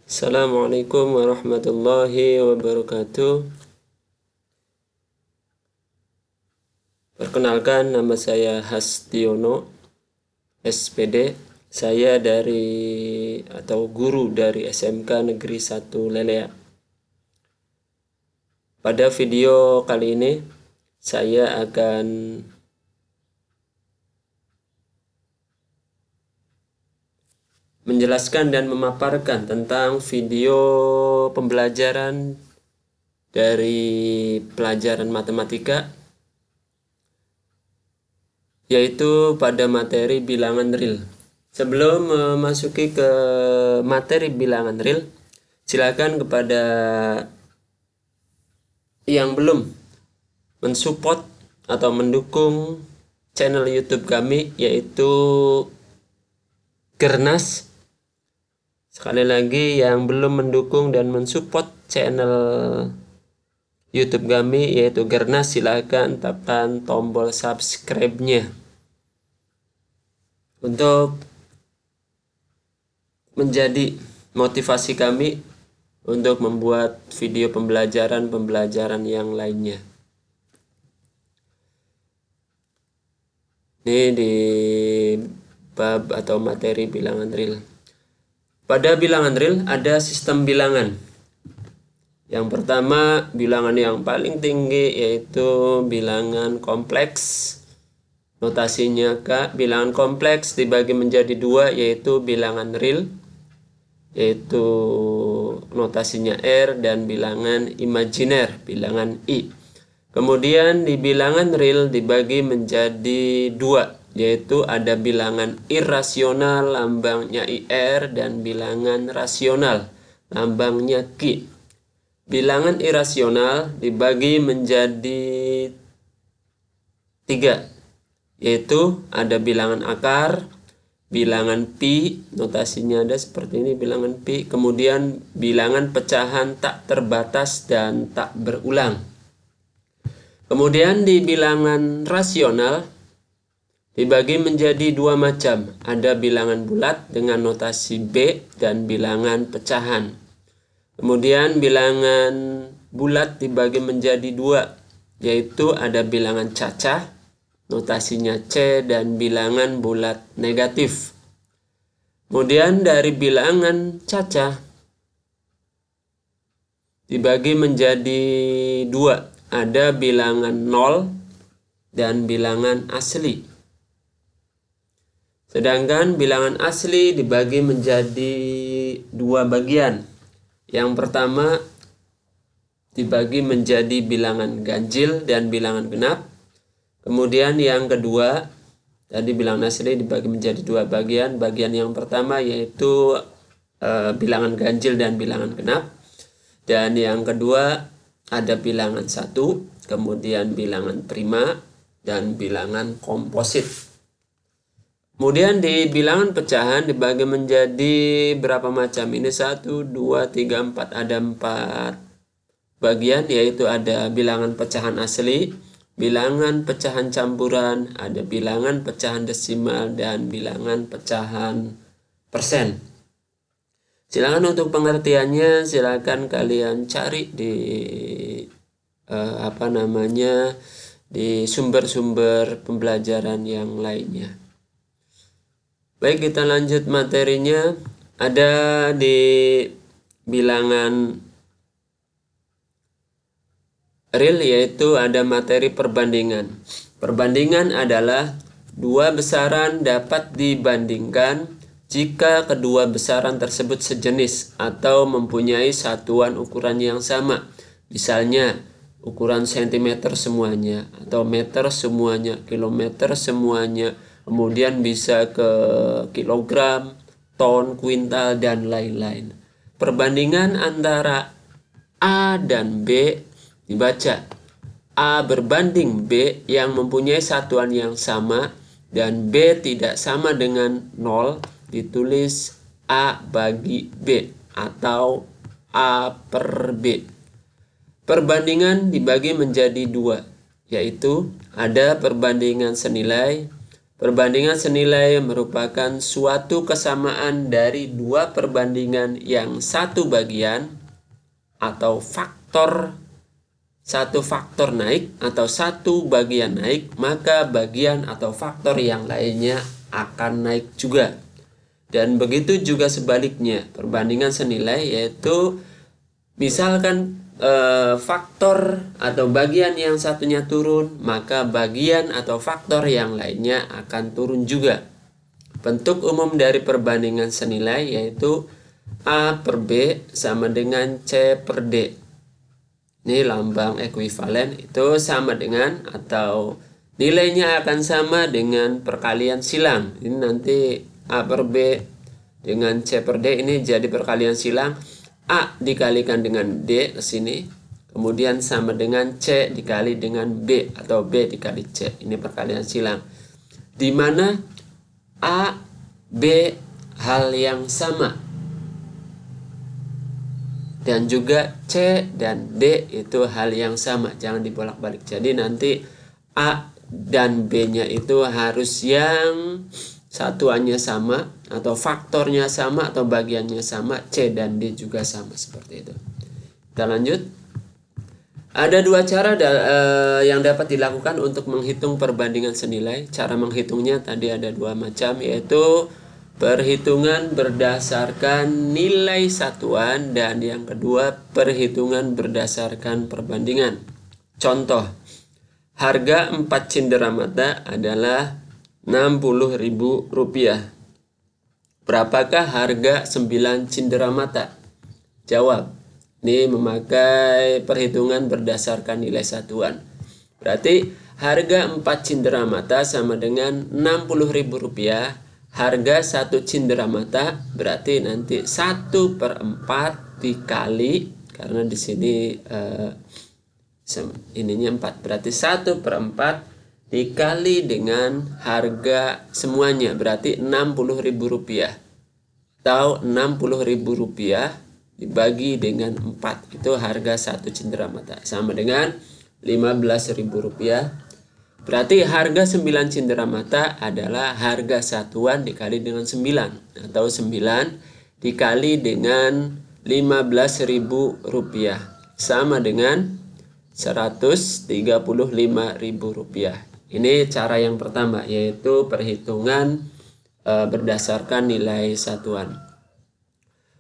Assalamualaikum warahmatullahi wabarakatuh. Perkenalkan, nama saya Hastiono, SPD. Saya guru dari SMK Negeri 1 Lelea. Pada video kali ini saya akan menjelaskan dan memaparkan tentang video pembelajaran dari pelajaran matematika, yaitu pada materi bilangan real. Sebelum memasuki ke materi bilangan real, silakan kepada yang belum mensupport atau mendukung channel YouTube kami, yaitu Gernas. Sekali lagi, yang belum mendukung dan mensupport channel YouTube kami yaitu Gernas, silakan tekan tombol subscribe-nya untuk menjadi motivasi kami untuk membuat video pembelajaran yang lainnya. Ini di bab atau materi bilangan real. Pada bilangan real ada sistem bilangan. Yang pertama, bilangan yang paling tinggi yaitu bilangan kompleks. Notasinya K. Bilangan kompleks dibagi menjadi dua, yaitu bilangan real, yaitu notasinya R, dan bilangan imajiner, bilangan I. Kemudian di bilangan real dibagi menjadi dua, yaitu ada bilangan irasional, lambangnya IR, dan bilangan rasional, lambangnya Q. Bilangan irasional dibagi menjadi tiga, yaitu ada bilangan akar, bilangan pi, notasinya ada seperti ini, bilangan pi, kemudian bilangan pecahan tak terbatas dan tak berulang. Kemudian di bilangan rasional dibagi menjadi dua macam, ada bilangan bulat dengan notasi B dan bilangan pecahan. Kemudian bilangan bulat dibagi menjadi dua, yaitu ada bilangan cacah, notasinya C, dan bilangan bulat negatif. Kemudian dari bilangan cacah dibagi menjadi dua, ada bilangan 0 dan bilangan asli. Sedangkan bilangan asli dibagi menjadi dua bagian. Yang pertama dibagi menjadi bilangan ganjil dan bilangan genap. Kemudian yang kedua, tadi bilangan asli dibagi menjadi dua bagian. Bagian yang pertama yaitu bilangan ganjil dan bilangan genap. Dan yang kedua ada bilangan 1, kemudian bilangan prima, dan bilangan komposit. Kemudian di bilangan pecahan dibagi menjadi berapa macam? Ini 1, 2, 3, 4. Ada 4 bagian, yaitu ada bilangan pecahan asli, bilangan pecahan campuran, ada bilangan pecahan desimal, dan bilangan pecahan persen. Silakan untuk pengertiannya, silakan kalian cari di di sumber-sumber pembelajaran yang lainnya. Baik, kita lanjut materinya. Ada di bilangan real yaitu ada materi perbandingan. Perbandingan adalah dua besaran dapat dibandingkan jika kedua besaran tersebut sejenis atau mempunyai satuan ukuran yang sama. Misalnya ukuran cm semuanya, atau meter semuanya, kilometer semuanya, kemudian bisa ke kilogram, ton, kuintal, dan lain-lain. Perbandingan antara A dan B dibaca A berbanding B yang mempunyai satuan yang sama dan B tidak sama dengan 0, ditulis A bagi B atau A per B. Perbandingan dibagi menjadi dua, yaitu ada perbandingan senilai Perbandingan senilai merupakan suatu kesamaan dari dua perbandingan yang satu bagian atau satu faktor naik atau satu bagian naik, maka bagian atau faktor yang lainnya akan naik juga. Dan begitu juga sebaliknya, perbandingan senilai yaitu misalkan faktor atau bagian yang satunya turun, maka bagian atau faktor yang lainnya akan turun juga. Bentuk umum dari perbandingan senilai yaitu A per B sama dengan C per D. Ini lambang ekuivalen itu sama dengan atau nilainya akan sama dengan perkalian silang. Ini nanti A per B dengan C per D ini jadi perkalian silang. A dikalikan dengan D ke sini, kemudian sama dengan C dikali dengan B atau B dikali C. Ini perkalian silang. Di mana A, B hal yang sama. Dan juga C dan D itu hal yang sama. Jangan dibolak-balik. Jadi nanti A dan B-nya itu harus yang satuannya sama atau faktornya sama atau bagiannya sama, C dan D juga sama seperti itu. Kita lanjut. Ada dua cara yang dapat dilakukan untuk menghitung perbandingan senilai. Cara menghitungnya tadi ada dua macam, yaitu perhitungan berdasarkan nilai satuan dan yang kedua perhitungan berdasarkan perbandingan. Contoh, harga 4 cenderamata adalah Rp60.000. Berapakah harga 9 cenderamata? Jawab. Ini memakai perhitungan berdasarkan nilai satuan. Berarti harga 4 cenderamata sama dengan Rp60.000. Harga 1 cenderamata berarti nanti 1/4 dikali, karena di sini ininya 4, berarti 1/4 dikali dengan harga semuanya, berarti Rp60.000 atau Rp60.000 dibagi dengan 4, itu harga 1 cenderamata sama dengan Rp15.000. Berarti harga 9 cenderamata adalah harga satuan dikali dengan 9 atau 9 dikali dengan Rp15.000 sama dengan Rp135.000. Ini cara yang pertama, yaitu perhitungan berdasarkan nilai satuan.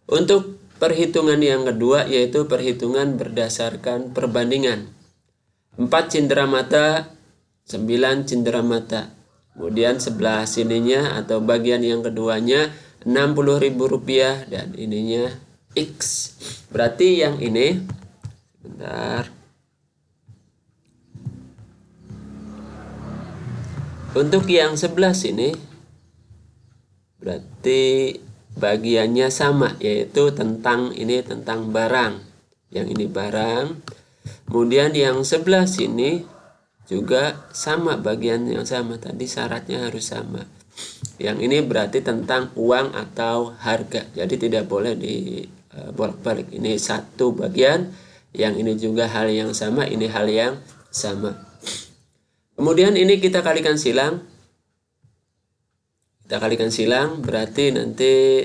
Untuk perhitungan yang kedua yaitu perhitungan berdasarkan perbandingan. 4 cenderamata, 9 cenderamata. Kemudian sebelah sininya atau bagian yang keduanya Rp60.000 dan ininya X. Berarti yang ini, sebentar. Untuk yang sebelah sini berarti bagiannya sama, yaitu tentang barang. Yang ini barang. Kemudian yang sebelah sini juga sama, bagian yang sama, tadi syaratnya harus sama. Yang ini berarti tentang uang atau harga. Jadi tidak boleh dibolak-balik. Ini satu bagian, yang ini juga hal yang sama, ini hal yang sama. Kemudian ini kita kalikan silang. Kita kalikan silang berarti nanti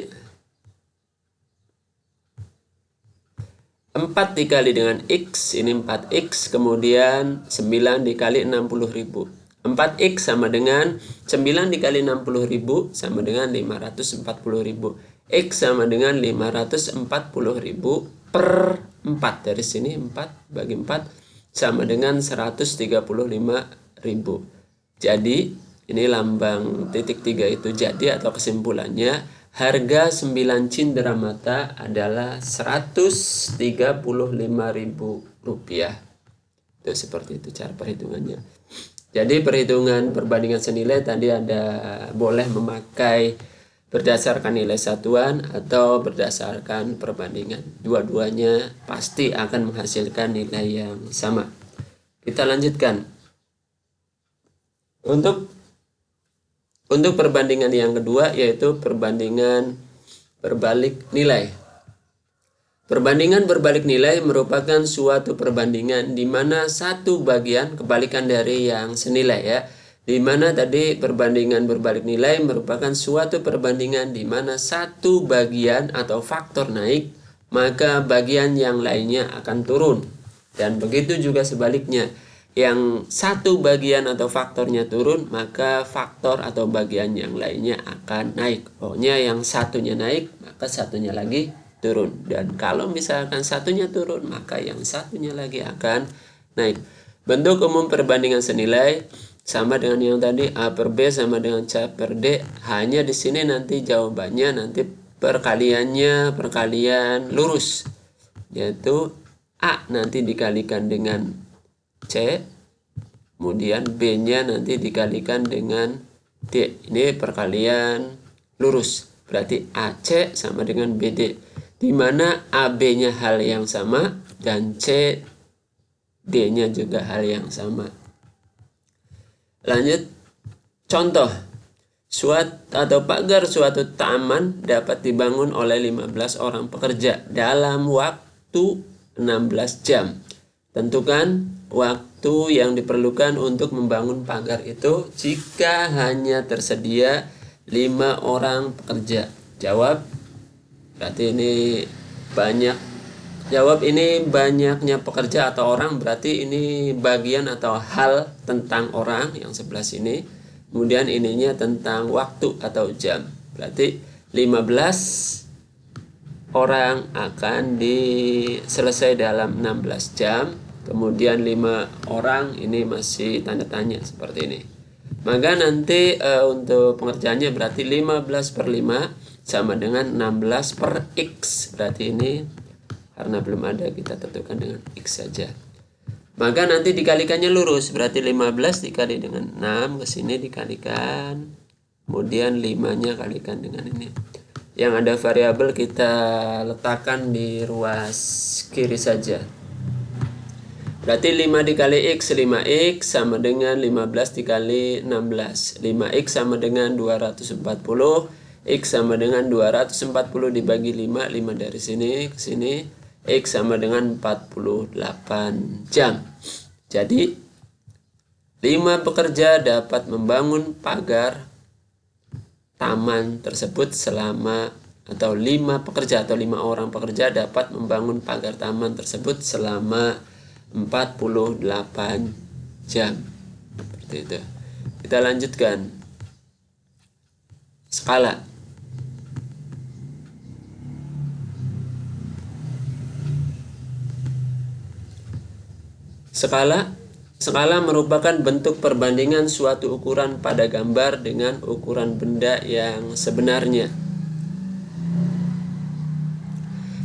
4 dikali dengan X, ini 4X, kemudian 9 dikali 60.000. 4X sama dengan 9 dikali 60.000 sama dengan 540.000. X sama dengan 540.000 per 4. Dari sini 4 bagi 4 sama dengan 135.000. Jadi ini lambang titik 3 itu jadi atau kesimpulannya harga 9 cenderamata adalah Rp135.000. Itu seperti itu cara perhitungannya. Jadi perhitungan perbandingan senilai tadi ada boleh memakai berdasarkan nilai satuan atau berdasarkan perbandingan. Dua-duanya pasti akan menghasilkan nilai yang sama. Kita lanjutkan. Untuk perbandingan yang kedua yaitu perbandingan berbalik nilai. Perbandingan berbalik nilai merupakan suatu perbandingan di mana satu bagian kebalikan dari yang senilai ya, Di mana tadi perbandingan berbalik nilai merupakan suatu perbandingan di mana satu bagian atau faktor naik, maka bagian yang lainnya akan turun. Dan begitu juga sebaliknya, yang satu bagian atau faktornya turun, maka faktor atau bagian yang lainnya akan naik. Pokoknya yang satunya naik, maka satunya lagi turun. Dan kalau misalkan satunya turun, maka yang satunya lagi akan naik. Bentuk umum perbandingan senilai sama dengan yang tadi, A per B sama dengan C per D. Hanya di sini nanti jawabannya nanti perkalian lurus, yaitu A nanti dikalikan dengan C, kemudian B-nya nanti dikalikan dengan D. Ini perkalian lurus, berarti AC sama dengan BD, di mana AB-nya hal yang sama dan C D-nya juga hal yang sama. Lanjut, contoh. Pagar suatu taman dapat dibangun oleh 15 orang pekerja dalam waktu 16 jam. Tentukan waktu yang diperlukan untuk membangun pagar itu jika hanya tersedia 5 orang pekerja. Jawab. Berarti ini banyaknya pekerja atau orang, berarti ini bagian atau hal tentang orang yang sebelah sini. Kemudian ininya tentang waktu atau jam. Berarti 15 orang akan selesai dalam 16 jam. Kemudian 5 orang ini masih tanda tanya seperti ini. Maka nanti untuk pengerjaannya berarti 15 per 5 sama dengan 16 per X. Berarti ini karena belum ada, kita tentukan dengan X saja. Maka nanti dikalikannya lurus, berarti 15 dikali dengan 6, ke sini dikalikan, kemudian 5-nya kalikan dengan ini. Yang ada variabel kita letakkan di ruas kiri saja. Berarti 5 dikali X, 5X sama dengan 15 dikali 16. 5X sama dengan 240, X sama dengan 240 dibagi 5, 5 dari sini ke sini. X sama dengan 48 jam. Jadi 5 pekerja dapat membangun pagar taman tersebut atau 5 pekerja atau 5 orang pekerja dapat membangun pagar taman tersebut selama 48 jam. Seperti itu. Kita lanjutkan. Skala. Skala merupakan bentuk perbandingan suatu ukuran pada gambar dengan ukuran benda yang sebenarnya.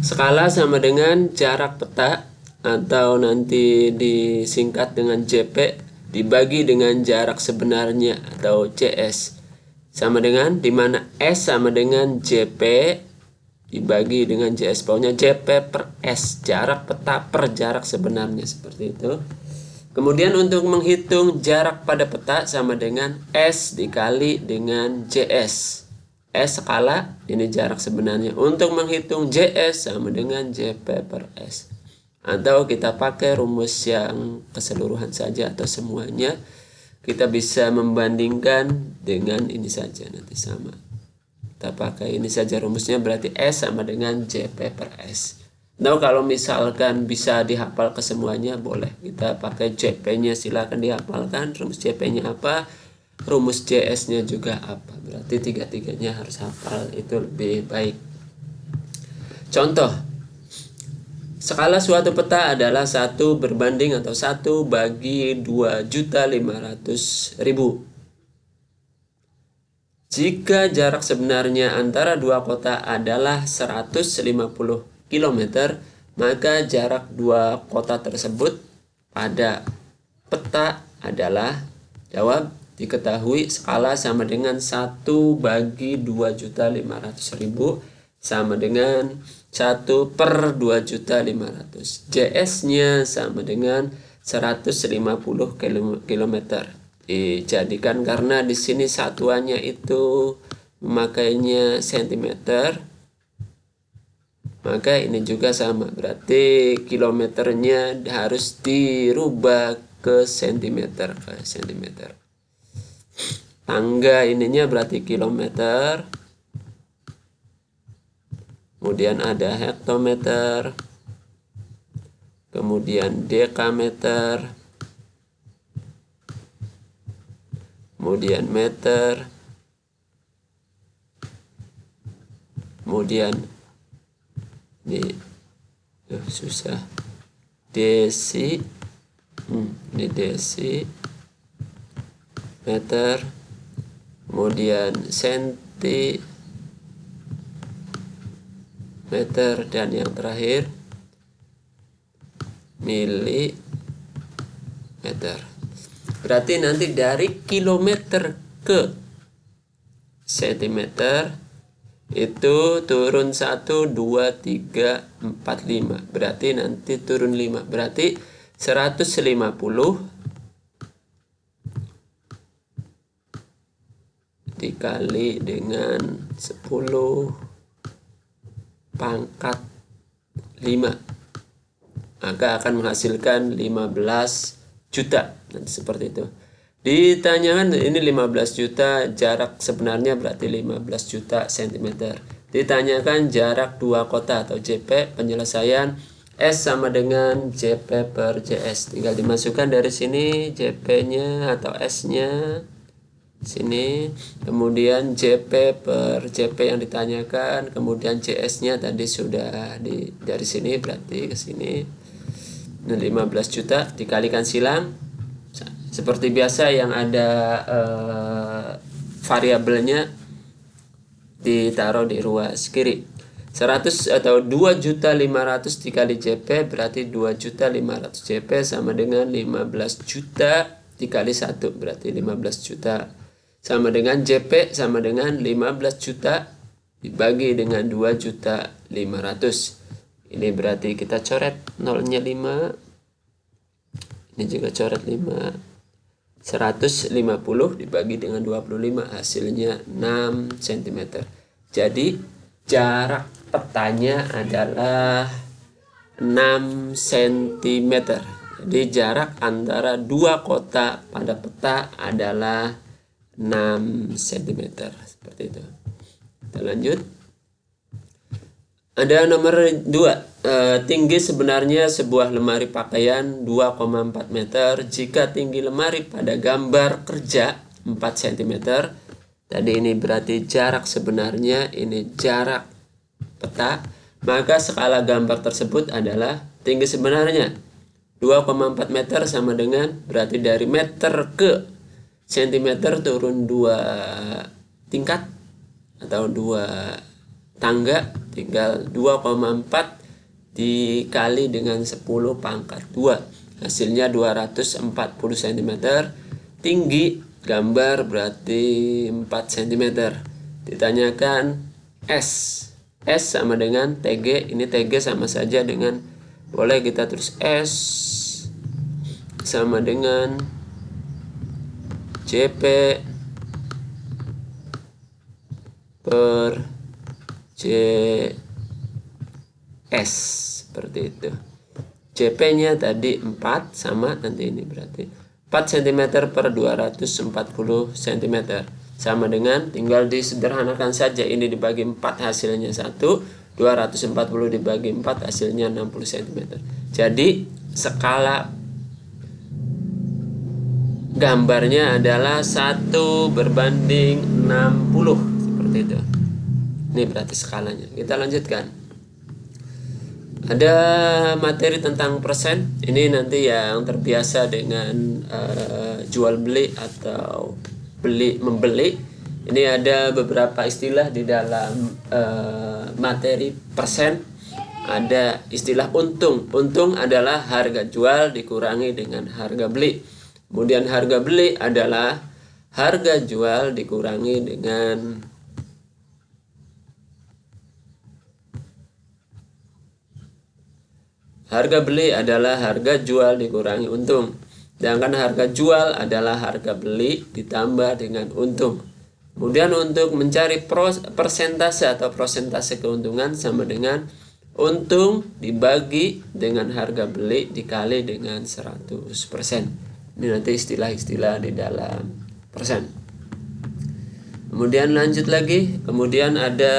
Skala sama dengan jarak peta atau nanti disingkat dengan JP dibagi dengan jarak sebenarnya atau JS. Sama dengan dimana S sama dengan JP dibagi dengan JS, pokoknya JP per S, jarak peta per jarak sebenarnya, seperti itu. Kemudian untuk menghitung jarak pada peta sama dengan S dikali dengan JS. S skala, ini jarak sebenarnya. Untuk menghitung JS sama dengan JP per S. Atau kita pakai rumus yang keseluruhan saja atau semuanya. Kita bisa membandingkan dengan ini saja, nanti sama. Kita pakai ini saja rumusnya, berarti S sama dengan JP per S. Nah, kalau misalkan bisa dihafal ke semuanya, boleh. Kita pakai JP-nya, silakan dihafalkan. Rumus JP-nya apa, rumus JS-nya juga apa. Berarti tiga-tiganya harus hafal, itu lebih baik. Contoh, skala suatu peta adalah 1 berbanding atau 1 bagi 2.500.000. Jika jarak sebenarnya antara dua kota adalah 150 km, maka jarak dua kota tersebut pada peta adalah, jawab, diketahui skala sama dengan 1 bagi 2.500.000 sama dengan 1 per 2.500. JS-nya sama dengan 150 km. Dijadikan karena di sini satuannya itu memakainya cm, maka ini juga sama, berarti kilometernya harus dirubah ke cm. Tangga ininya berarti kilometer. Kemudian ada hektometer. Kemudian dekameter. Kemudian meter. Kemudian ini susah. Desi. Ini desi. Meter. Kemudian senti. Meter, dan yang terakhir milimeter. Berarti nanti dari kilometer ke sentimeter itu turun 1, 2, 3, 4, 5. Berarti nanti turun 5. Berarti 150 dikali dengan 10 pangkat 5, maka akan menghasilkan 15 juta. Nanti seperti itu. Ditanyakan ini 15 juta, jarak sebenarnya berarti 15 juta sentimeter. Ditanyakan jarak dua kota atau JP, penyelesaian S sama dengan JP per JS. Tinggal dimasukkan dari sini JP-nya atau S-nya sini, kemudian JP per JP yang ditanyakan, kemudian JS-nya tadi sudah dari sini berarti ke sini. 15 juta dikalikan silang seperti biasa yang ada variabelnya ditaruh di ruas kiri. 100 atau 2.500.000 dikali JP berarti 2.500.000 JP sama dengan 15 juta dikali 1 berarti 15 juta. Sama dengan JP sama dengan 15 juta dibagi dengan 2.500.000. Ini berarti kita coret nolnya 5. Ini juga coret 5. 150 dibagi dengan 25 hasilnya 6 cm. Jadi jarak petanya adalah 6 cm. Jadi jarak antara dua kota pada peta adalah 6 cm. Seperti itu. Kita lanjut. Ada nomor 2. Tinggi sebenarnya sebuah lemari pakaian 2,4 meter jika tinggi lemari pada gambar kerja 4 cm. Tadi ini berarti jarak sebenarnya, ini jarak peta. Maka skala gambar tersebut adalah tinggi sebenarnya 2,4 meter sama dengan berarti dari meter ke sentimeter turun 2 tingkat atau 2 tangga, tinggal 2,4 dikali dengan 10 pangkat 2 hasilnya 240 cm. Tinggi gambar berarti 4 cm. Ditanyakan S sama dengan TG. Ini TG sama saja dengan, boleh kita tulis S sama dengan JP per JS, seperti itu. JP-nya tadi 4 sama, nanti ini berarti 4 cm per 240 cm. Sama dengan, tinggal disederhanakan saja, ini dibagi 4 hasilnya 1, 240 dibagi 4 hasilnya 60 cm. Jadi skala gambarnya adalah 1 berbanding 60, seperti itu. Ini berarti skalanya. Kita lanjutkan. Ada materi tentang persen. Ini nanti yang terbiasa dengan jual beli atau membeli. Ini ada beberapa istilah di dalam materi persen. Ada istilah untung. Untung adalah harga jual dikurangi dengan harga beli. Kemudian harga beli adalah harga jual dikurangi dengan harga beli adalah harga jual dikurangi untung. Sedangkan harga jual adalah harga beli ditambah dengan untung. Kemudian untuk mencari persentase atau prosentase keuntungan sama dengan untung dibagi dengan harga beli dikali dengan 100%. Ini nanti istilah-istilah di dalam persen. Kemudian lanjut lagi, kemudian ada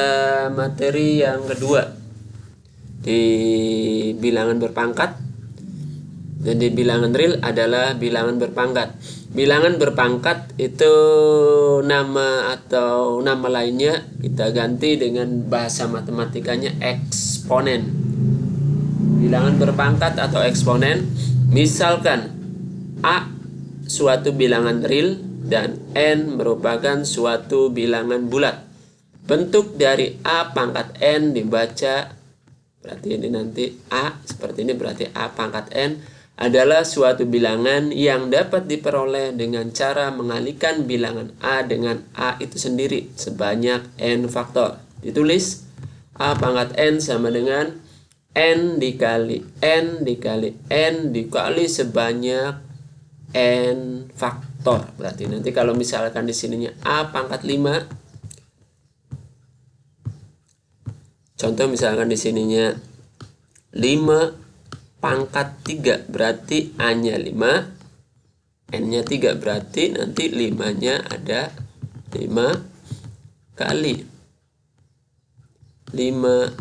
materi yang kedua di bilangan berpangkat. Jadi bilangan real adalah bilangan berpangkat. Bilangan berpangkat itu nama atau nama lainnya kita ganti dengan bahasa matematikanya eksponen. Bilangan berpangkat atau eksponen, misalkan A suatu bilangan real dan N merupakan suatu bilangan bulat. Bentuk dari A pangkat N dibaca, berarti ini nanti A seperti ini, berarti A pangkat N adalah suatu bilangan yang dapat diperoleh dengan cara mengalihkan bilangan A dengan A itu sendiri sebanyak N faktor. Ditulis A pangkat N sama dengan N dikali N dikali N dikali sebanyak N faktor. Berarti nanti kalau misalkan di sininya A pangkat 5, contoh misalkan di sininya 5 pangkat 3, berarti A-nya 5, N-nya 3, berarti nanti 5-nya ada 5 kali 5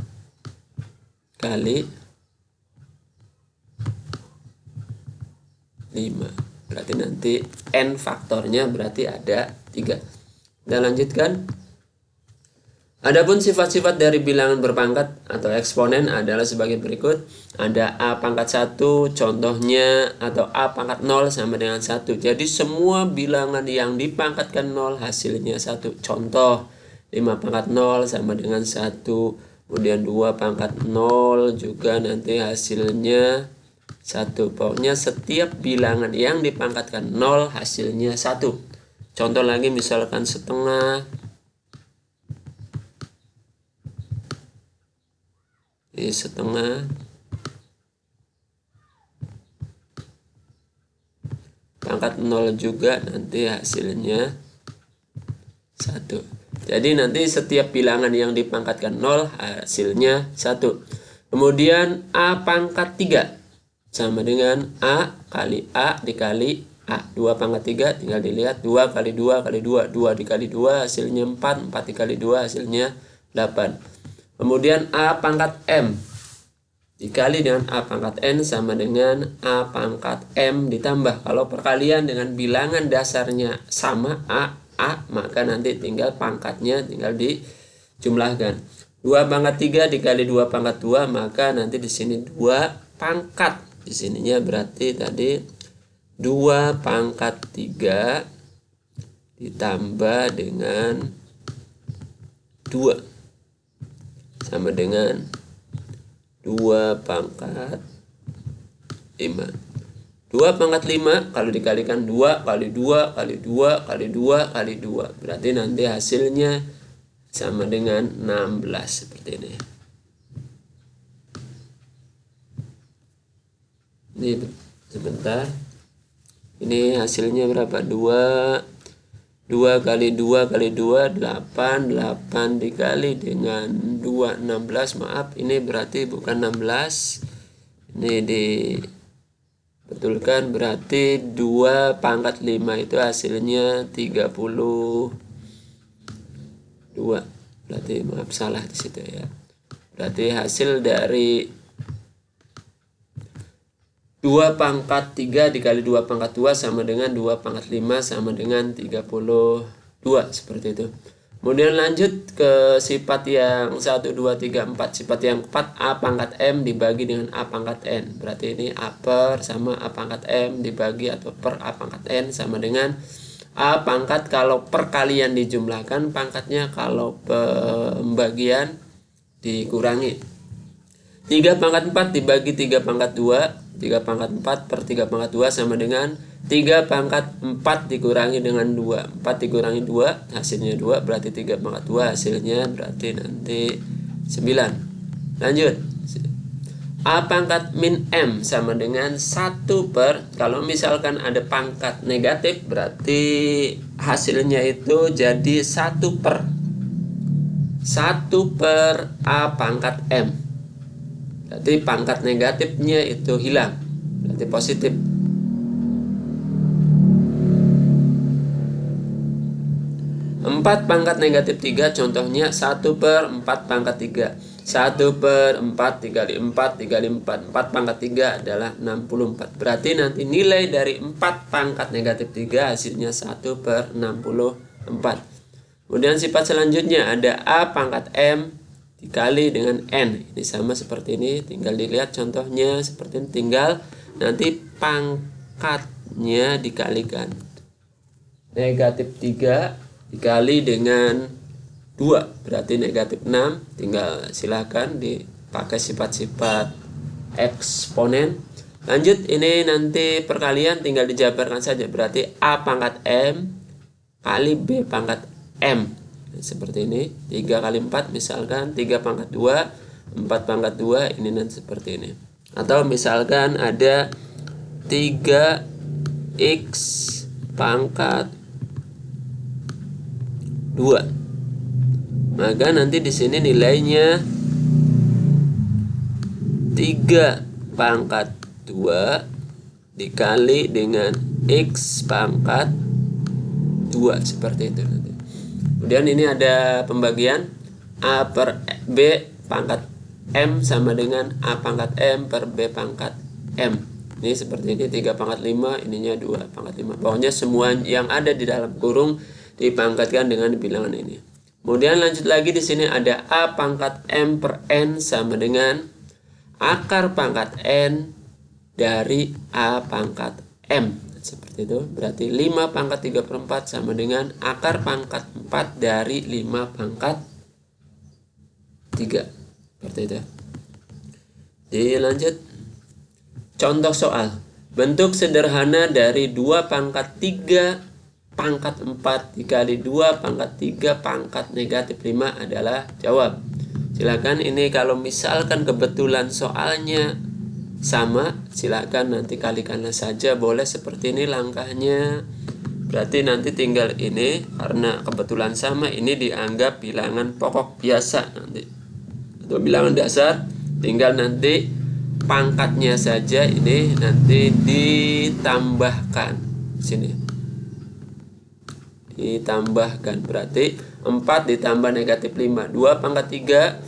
kali 5. Berarti nanti N faktornya berarti ada 3. Kita lanjutkan. Adapun sifat-sifat dari bilangan berpangkat atau eksponen adalah sebagai berikut. Ada A pangkat 1, contohnya, atau A pangkat 0 sama dengan 1. Jadi semua bilangan yang dipangkatkan 0 hasilnya 1. Contoh 5 pangkat 0 sama dengan 1. Kemudian 2 pangkat 0 juga nanti hasilnya 1. Pokoknya setiap bilangan yang dipangkatkan 0 hasilnya 1. Contoh lagi misalkan setengah. Ini setengah. Pangkat 0 juga nanti hasilnya 1. Jadi nanti setiap bilangan yang dipangkatkan 0 hasilnya 1. Kemudian A pangkat 3 sama dengan A kali A dikali A. 2 pangkat 3 tinggal dilihat, 2 kali 2 kali 2, 2 dikali 2 hasilnya 4, 4 dikali 2 hasilnya 8. Kemudian A pangkat M dikali dengan A pangkat N sama dengan A pangkat M ditambah. Kalau perkalian dengan bilangan dasarnya sama A, maka nanti tinggal pangkatnya tinggal dijumlahkan. 2 pangkat 3 dikali 2 pangkat 2, maka nanti di sini 2 pangkat. Di sininya berarti tadi 2 pangkat 3 ditambah dengan 2 sama dengan 2 pangkat 5. 2 pangkat 5 kalau dikalikan 2 kali 2 kali 2 kali 2 kali 2. Berarti nanti hasilnya sama dengan 16 seperti ini. Ini sebentar. Ini hasilnya berapa? 2 kali 2 kali 2 8, 8 dikali dengan 2 16. Maaf, ini berarti bukan 16. Ini dibetulkan, berarti 2 pangkat 5 itu hasilnya 32. Berarti maaf salah di situ ya. Berarti hasil dari 2 pangkat 3 dikali 2 pangkat 2 sama dengan 2 pangkat 5 sama dengan 32. Seperti itu. Kemudian lanjut ke sifat yang 1, 2, 3, 4. Sifat yang 4, A pangkat M dibagi dengan A pangkat N. Berarti ini A per sama A pangkat M dibagi atau per A pangkat N sama dengan A pangkat kalau perkalian dijumlahkan, pangkatnya kalau pembagian dikurangi. 3 pangkat 4 dibagi 3 pangkat 2. 3 pangkat 4 per 3 pangkat 2 sama dengan 3 pangkat 4 dikurangi dengan 2. 4 dikurangi 2 hasilnya 2, berarti 3 pangkat 2 hasilnya berarti nanti 9. Lanjut. A pangkat min M sama dengan 1 per, kalau misalkan ada pangkat negatif berarti hasilnya itu jadi 1 per A pangkat M. Berarti pangkat negatifnya itu hilang, berarti positif. 4 pangkat negatif 3 contohnya 1/4 pangkat 3. 1/4 dikali 4 dikali 4. 4 pangkat 3 adalah 64. Berarti nanti nilai dari 4 pangkat negatif 3 hasilnya 1/64. Kemudian sifat selanjutnya ada A pangkat M dikali dengan N. Ini sama seperti ini, tinggal dilihat contohnya seperti ini. Tinggal nanti pangkatnya dikalikan. Negatif 3 dikali dengan 2 berarti negatif 6. Tinggal silakan dipakai sifat-sifat eksponen. Lanjut, ini nanti perkalian tinggal dijabarkan saja. Berarti A pangkat M kali B pangkat M. Seperti ini. 3 kali 4 misalkan 3 pangkat 2, 4 pangkat 2, ini nanti seperti ini. Atau misalkan ada 3x pangkat 2. Maka nanti di sini nilainya 3 pangkat 2 dikali dengan x pangkat 2 seperti itu nanti. Kemudian ini ada pembagian A per B pangkat M sama dengan A pangkat M per B pangkat M. Ini seperti ini 3 pangkat 5, ininya 2 pangkat 5. Pokoknya semua yang ada di dalam kurung dipangkatkan dengan bilangan ini. Kemudian lanjut lagi di sini ada A pangkat M per N sama dengan akar pangkat N dari A pangkat M. Seperti itu. Berarti 5 pangkat 3/4 sama dengan akar pangkat 4 dari 5 pangkat 3. Seperti itu. Dilanjut. Contoh soal. Bentuk sederhana dari 2 pangkat 3 pangkat 4 dikali 2 pangkat 3 pangkat negatif 5 adalah jawab. Silakan, ini kalau misalkan kebetulan soalnya sama, silakan nanti kalikanlah saja, boleh seperti ini langkahnya. Berarti nanti tinggal ini, karena kebetulan sama, ini dianggap bilangan pokok biasa nanti atau bilangan dasar. Tinggal nanti pangkatnya saja ini nanti ditambahkan sini, ditambahkan. Berarti 4 ditambah negatif 5, 2 pangkat 3,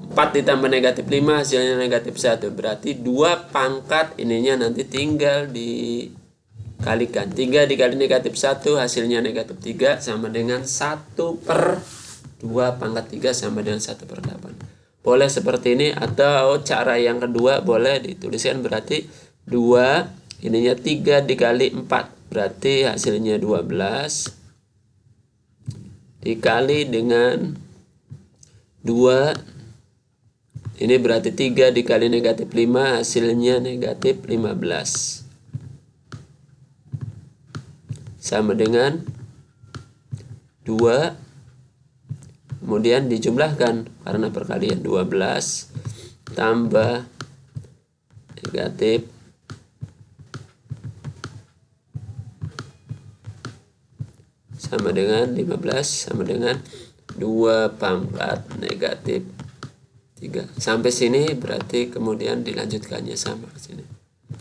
4 ditambah negatif 5 hasilnya negatif 1. Berarti 2 pangkat ininya nanti tinggal dikalikan. 3 dikali negatif 1 hasilnya negatif 3 sama dengan 1/2 pangkat 3 sama dengan 1/8. Boleh seperti ini, atau cara yang kedua boleh dituliskan. Berarti 2 ininya 3 dikali 4 berarti hasilnya 12 dikali dengan 2. Ini berarti 3 dikali negatif 5 hasilnya negatif 15. Sama dengan 2. Kemudian dijumlahkan karena perkalian 12 tambah negatif 15 sama dengan 2 pangkat negatif 3. Sampai sini berarti kemudian dilanjutkannya sama ke sini.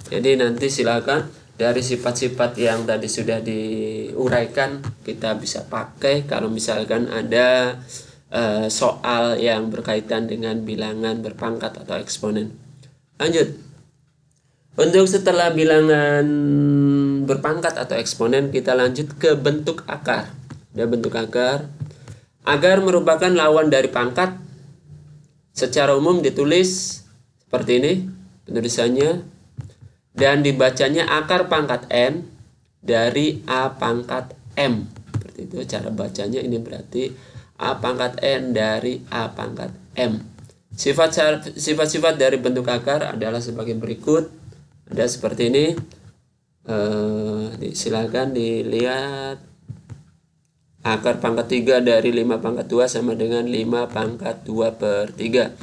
Jadi nanti silakan dari sifat-sifat yang tadi sudah diuraikan kita bisa pakai kalau misalkan ada soal yang berkaitan dengan bilangan berpangkat atau eksponen. Lanjut. Untuk setelah bilangan berpangkat atau eksponen, kita lanjut ke bentuk akar. Ada bentuk akar. Akar merupakan lawan dari pangkat. Secara umum ditulis seperti ini penulisannya, dan dibacanya akar pangkat N dari A pangkat M. Seperti itu cara bacanya. Ini berarti A pangkat N dari A pangkat M. Sifat-sifat dari bentuk akar adalah sebagai berikut. Ada seperti ini. Silakan dilihat. Akar pangkat 3 dari 5 pangkat 2 sama dengan 5 pangkat 2/3.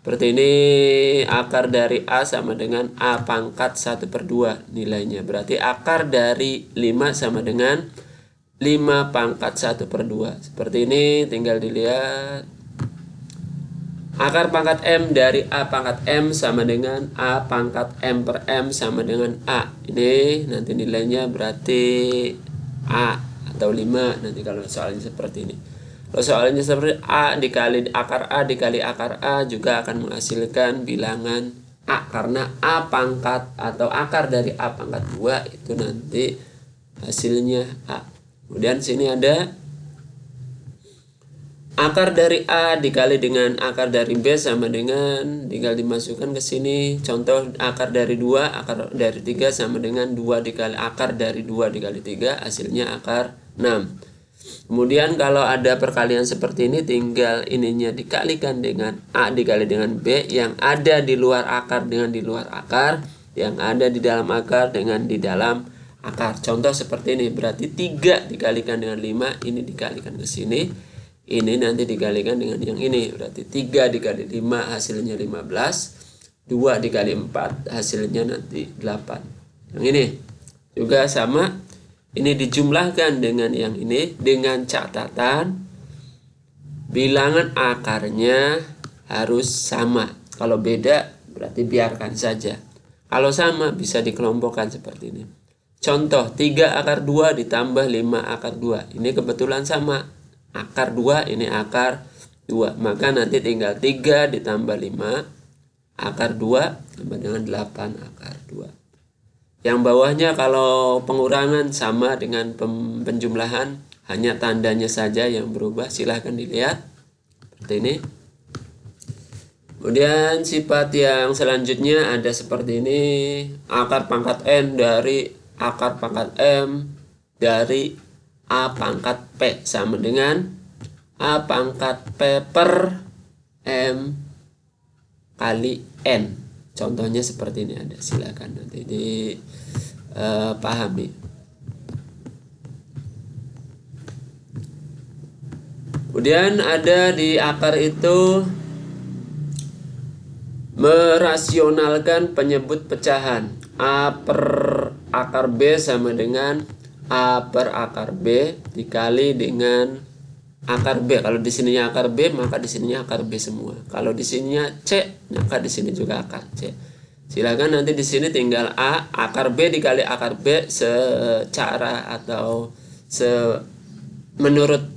Seperti ini akar dari A sama dengan A pangkat 1/2 nilainya. Berarti akar dari 5 sama dengan 5 pangkat 1/2. Seperti ini tinggal dilihat. Akar pangkat M dari A pangkat M sama dengan A pangkat M per M sama dengan A. Ini nanti nilainya berarti A atau 5 nanti kalau soalnya seperti ini. Kalau soalnya seperti A dikali akar A juga akan menghasilkan bilangan A, karena A pangkat atau akar dari A pangkat 2 itu nanti hasilnya A. Kemudian sini ada akar dari A dikali dengan akar dari B sama dengan, tinggal dimasukkan ke sini. Contoh akar dari 2, akar dari 3 sama dengan 2 dikali akar dari 2 dikali 3, hasilnya akar 6. Kemudian kalau ada perkalian seperti ini, tinggal ininya dikalikan dengan A dikali dengan B, yang ada di luar akar dengan di luar akar, yang ada di dalam akar dengan di dalam akar. Contoh seperti ini, berarti 3 dikalikan dengan 5, ini dikalikan ke sini, ini nanti dikalikan dengan yang ini, berarti 3 dikali 5 hasilnya 15, 2 dikali 4 hasilnya nanti 8. Yang ini juga sama. Ini dijumlahkan dengan yang ini dengan catatan bilangan akarnya harus sama. Kalau beda berarti biarkan saja. Kalau sama bisa dikelompokkan seperti ini. Contoh 3 akar 2 ditambah 5 akar 2. Ini kebetulan sama. Akar 2 ini akar 2. Maka nanti tinggal 3 ditambah 5 akar 2 sama dengan 8 akar 2. Yang bawahnya kalau pengurangan sama dengan penjumlahan, hanya tandanya saja yang berubah. Silahkan dilihat seperti ini. Kemudian sifat yang selanjutnya ada seperti ini. Akar pangkat N dari akar pangkat M dari A pangkat P sama dengan A pangkat P per M kali N. Contohnya seperti ini ada, silakan nanti dipahami. Kemudian ada di akar itu merasionalkan penyebut pecahan. A per akar B sama dengan A per akar B dikali dengan akar B. Kalau di sininya akar B, maka di sininya akar B semua. Kalau di sininya C, maka di sini juga akar C. Silakan nanti di sini tinggal A akar B dikali akar B secara atau menurut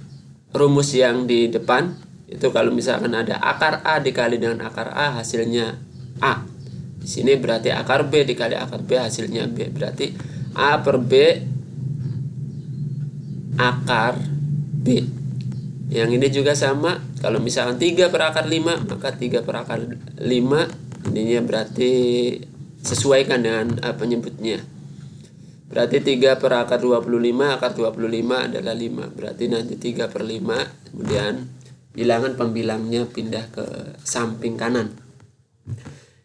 rumus yang di depan. Itu kalau misalkan ada akar A dikali dengan akar A hasilnya A. Di sini berarti akar B dikali akar B hasilnya B. Berarti A per B akar B. Yang ini juga sama. Kalau misalkan 3 per akar 5, maka 3 per akar 5 ininya berarti sesuaikan dengan penyebutnya. Berarti 3 per akar 25, akar 25 adalah 5. Berarti nanti 3 per 5, kemudian bilangan pembilangnya pindah ke samping kanan.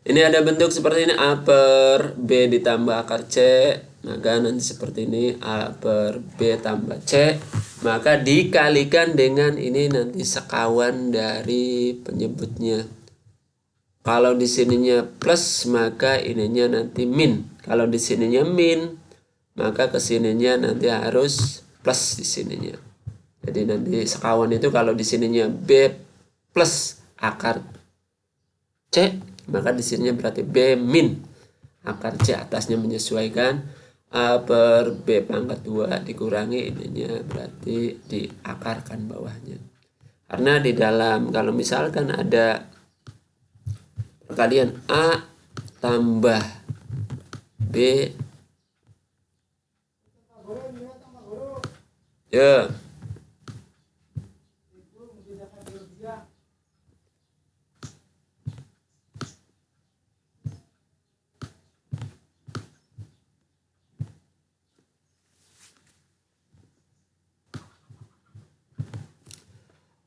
Ini ada bentuk seperti ini, A per B ditambah akar C. Maka nanti seperti ini, A per B tambah C. Maka dikalikan dengan ini nanti sekawan dari penyebutnya. Kalau di sininya plus, maka ininya nanti min. Kalau di sininya min, maka kesininya nanti harus plus di sininya. Jadi nanti sekawan itu kalau di sininya B plus akar C, maka di sininya berarti B min akar C, atasnya menyesuaikan. A per B pangkat 2 dikurangi ininya berarti diakarkan bawahnya. Karena di dalam kalau misalkan ada perkalian A tambah B, ya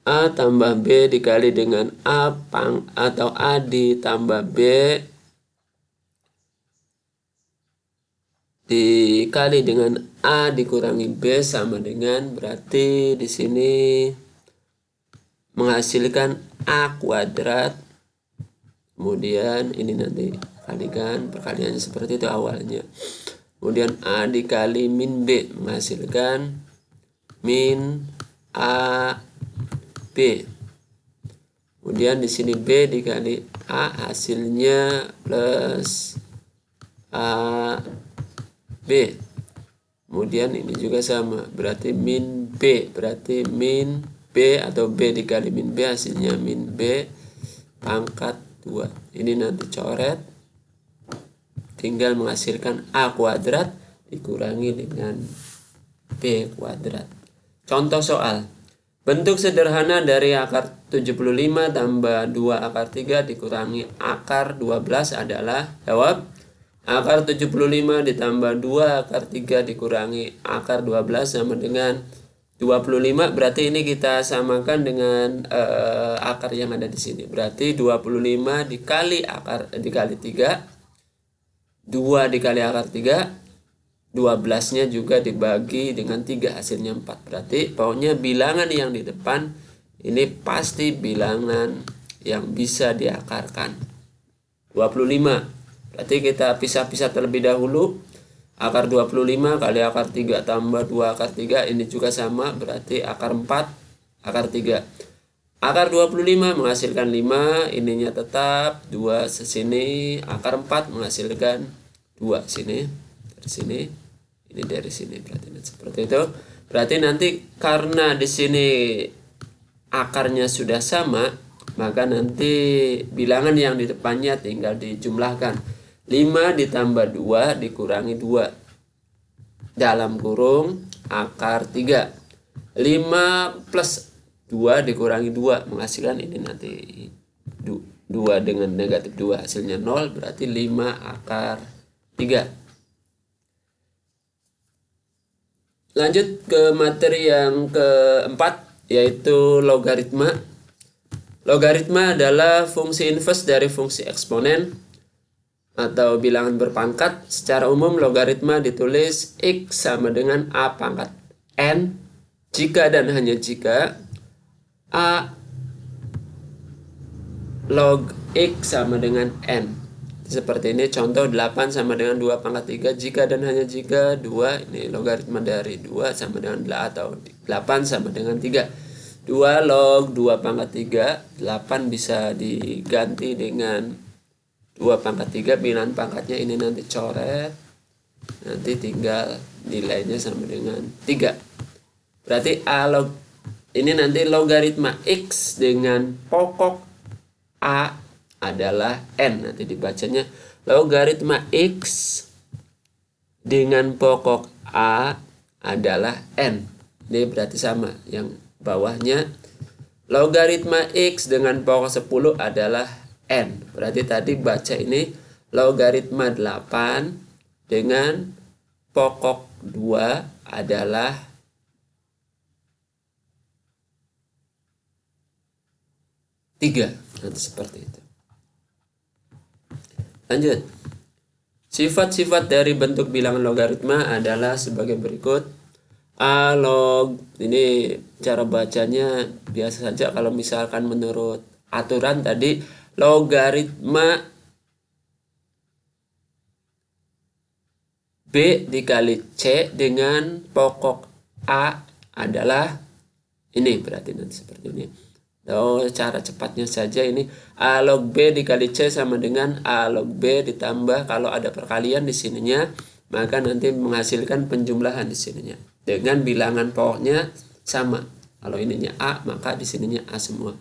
A tambah B dikali dengan A atau A ditambah B dikali dengan A dikurangi B sama dengan, berarti di sini menghasilkan A kuadrat. Kemudian ini nanti kalikan, perkaliannya seperti itu awalnya. Kemudian A dikali min B menghasilkan min A B. Kemudian di sini B dikali A hasilnya plus A B. kemudian ini juga sama, berarti min B, berarti min B atau B dikali min B hasilnya min B pangkat 2. Ini nanti coret, tinggal menghasilkan A kuadrat dikurangi dengan B kuadrat. Contoh soal, bentuk sederhana dari akar 75 tambah 2 akar 3 dikurangi akar 12 adalah, jawab, akar 75 ditambah 2 akar 3 dikurangi akar 12 sama dengan 25. Berarti ini kita samakan dengan akar yang ada di sini. Berarti 25 dikali 3, 2 dikali akar 3, 12-nya juga dibagi dengan 3, hasilnya 4. Berarti pokoknya bilangan yang di depan ini pasti bilangan yang bisa diakarkan. 25. Berarti kita pisah-pisah terlebih dahulu. Akar 25 kali akar 3 tambah 2 akar 3 ini juga sama, berarti akar 4 akar 3. Akar 25 menghasilkan 5, ininya tetap 2 sesini, akar 4 menghasilkan 2 sini, dari sini, ini dari sini, berarti seperti itu. Berarti nanti karena di sini akarnya sudah sama, maka nanti bilangan yang di depannya tinggal dijumlahkan. 5 ditambah 2 dikurangi 2 dalam kurung akar 3. 5 plus 2 dikurangi 2 menghasilkan ini nanti 2 dengan negatif 2 hasilnya 0, berarti 5 akar 3. Lanjut ke materi yang keempat, yaitu logaritma. Logaritma adalah fungsi inverse dari fungsi eksponen atau bilangan berpangkat. Secara umum logaritma ditulis X sama dengan A pangkat N jika dan hanya jika A log X sama dengan N. Seperti ini contoh 8 sama dengan 2 pangkat 3 jika dan hanya jika 2, ini logaritma dari 2 sama dengan 8 atau 8 sama dengan 3. 2 log 2 pangkat 3, 8 bisa diganti dengan 2 pangkat 3, bilangan pangkatnya ini nanti coret, nanti tinggal nilainya sama dengan 3. Berarti ini nanti logaritma X dengan pokok A adalah N. Nanti dibacanya logaritma X dengan pokok A adalah N. Ini berarti sama, yang bawahnya logaritma X dengan pokok 10 adalah N. Berarti tadi baca ini logaritma 8 dengan pokok 2 adalah tiga. Nanti seperti itu. Lanjut. Sifat-sifat dari bentuk bilangan logaritma adalah sebagai berikut. A log, ini cara bacanya biasa saja. Kalau misalkan menurut aturan tadi logaritma B dikali C dengan pokok A adalah ini, berarti nanti seperti ini. Cara cepatnya saja ini A log B dikali C sama dengan A log B ditambah, kalau ada perkalian di sininya maka nanti menghasilkan penjumlahan di sininya dengan bilangan pokoknya sama. Kalau ininya A maka di sininya A semua.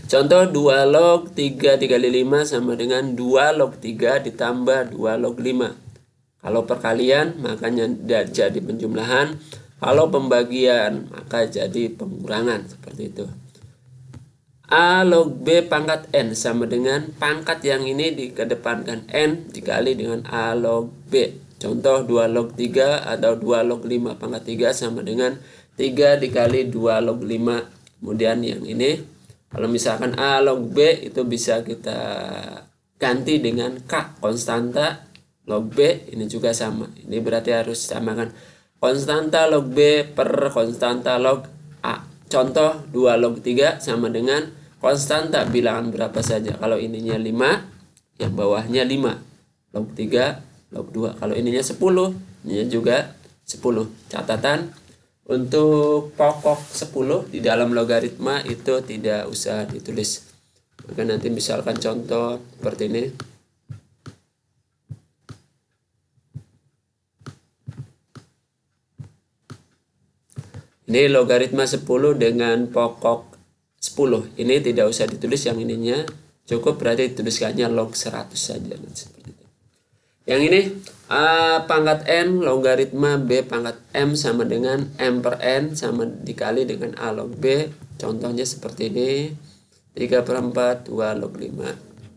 Contoh 2 log 3 dikali 5 sama dengan 2 log 3 ditambah 2 log 5. Kalau perkalian makanya jadi penjumlahan. Kalau pembagian maka jadi pengurangan, seperti itu. A log B pangkat N sama dengan pangkat yang ini dikedepankan N dikali dengan A log B. Contoh 2 log 3 atau 2 log 5 pangkat 3 sama dengan 3 dikali 2 log 5. Kemudian yang ini kalau misalkan A log B itu bisa kita ganti dengan K, konstanta log B, ini juga sama. Ini berarti harus samakan konstanta log B per konstanta log A. Contoh 2 log 3 sama dengan konstanta bilangan berapa saja. Kalau ininya 5, yang bawahnya 5. Log 3, log 2. Kalau ininya 10, ininya juga 10. Catatan, untuk pokok 10 di dalam logaritma itu tidak usah ditulis. Maka nanti misalkan contoh seperti ini. Ini logaritma 10 dengan pokok 10. Ini tidak usah ditulis yang ininya. Cukup berarti dituliskannya log 100 saja. Seperti itu. Yang ini A pangkat N logaritma B pangkat M sama dengan M per N sama dikali dengan A log B. Contohnya seperti ini. 3/4 2 log 5.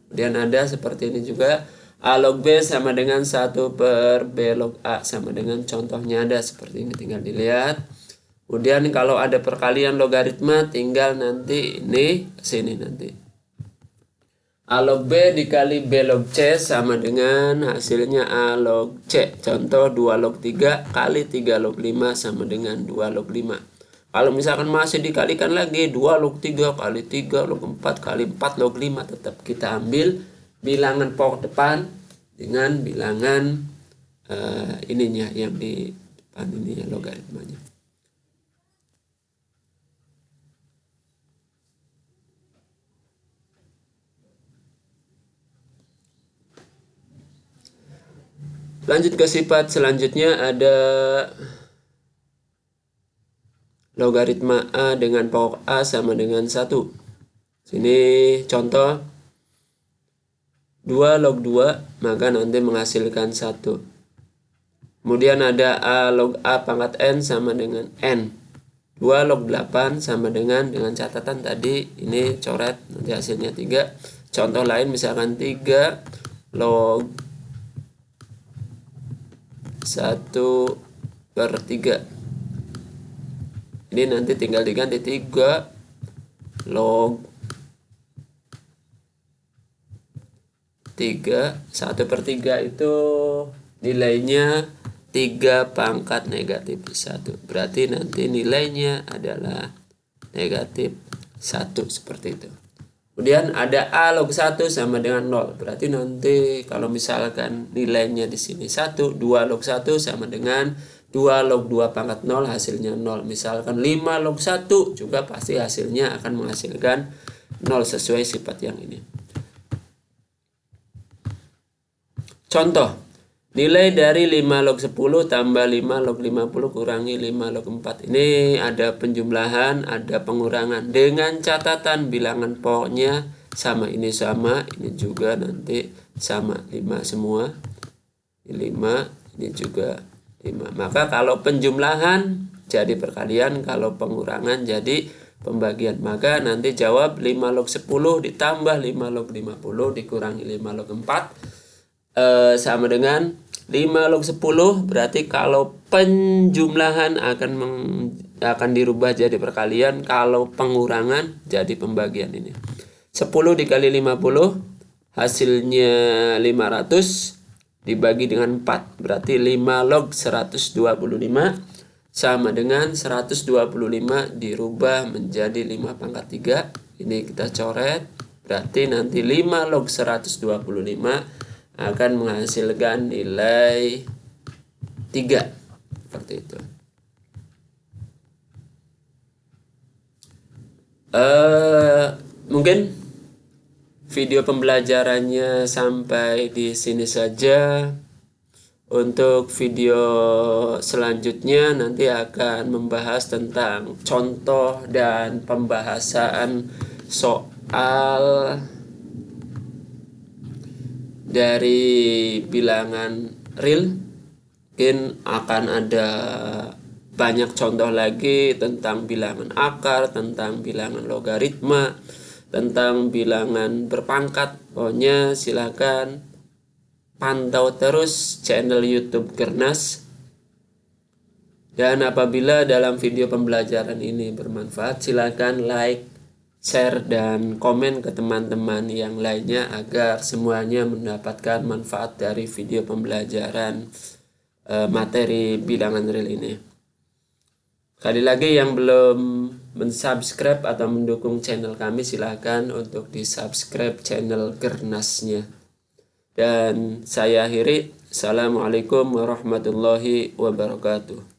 Kemudian ada seperti ini juga. A log B sama dengan 1 per B log A sama dengan contohnya ada seperti ini. Tinggal dilihat. Kemudian kalau ada perkalian logaritma tinggal nanti ini sini nanti. A log B dikali B log C sama dengan hasilnya A log C. Contoh 2 log 3 kali 3 log 5 sama dengan 2 log 5. Kalau misalkan masih dikalikan lagi 2 log 3 kali 3 log 4 kali 4 log 5. Tetap kita ambil bilangan pokok depan dengan bilangan ininya yang di depan ini ya logaritmanya. Lanjut ke sifat selanjutnya ada logaritma A dengan pokok A sama dengan 1. Sini contoh 2 log 2 maka nanti menghasilkan 1. Kemudian ada A log A pangkat N sama dengan N. 2 log 8 sama dengan catatan tadi ini coret nanti hasilnya 3. Contoh lain misalkan 3 log 1/3. Ini nanti tinggal diganti 3 log 3. 1/3 itu nilainya 3 pangkat negatif 1. Berarti nanti nilainya adalah negatif 1 seperti itu. Kemudian ada A log 1 sama dengan 0. Berarti nanti kalau misalkan nilainya di sini 1, 2 log 1 sama dengan 2 log 2 pangkat 0 hasilnya 0. Misalkan 5 log 1 juga pasti hasilnya akan menghasilkan 0 sesuai sifat yang ini. Contoh, nilai dari 5 log 10 tambah 5 log 50 kurangi 5 log 4. Ini ada penjumlahan, ada pengurangan. Dengan catatan bilangan pokoknya sama, ini juga nanti sama. 5 semua. Ini 5, ini juga 5. Maka kalau penjumlahan jadi perkalian, kalau pengurangan jadi pembagian. Maka nanti jawab 5 log 10 ditambah 5 log 50 dikurangi 5 log 4. Sama dengan 5 log 10. Berarti kalau penjumlahan akan dirubah jadi perkalian, kalau pengurangan jadi pembagian. Ini 10 dikali 50 hasilnya 500 dibagi dengan 4 berarti 5 log 125 sama dengan 125 dirubah menjadi 5 pangkat 3. Ini kita coret, berarti nanti 5 log 125 akan menghasilkan nilai 3 seperti itu. Mungkin video pembelajarannya sampai di sini saja. Untuk video selanjutnya nanti akan membahas tentang contoh dan pembahasan soal dari bilangan real. Mungkin akan ada banyak contoh lagi tentang bilangan akar, tentang bilangan logaritma, tentang bilangan berpangkat. Pokoknya silakan pantau terus channel YouTube Gernas. Dan apabila dalam video pembelajaran ini bermanfaat, silakan like, share, dan komen ke teman-teman yang lainnya agar semuanya mendapatkan manfaat dari video pembelajaran materi bilangan real ini. Sekali lagi yang belum mensubscribe atau mendukung channel kami, silakan untuk di-subscribe channel Gernasnya. Dan saya akhiri. Assalamualaikum warahmatullahi wabarakatuh.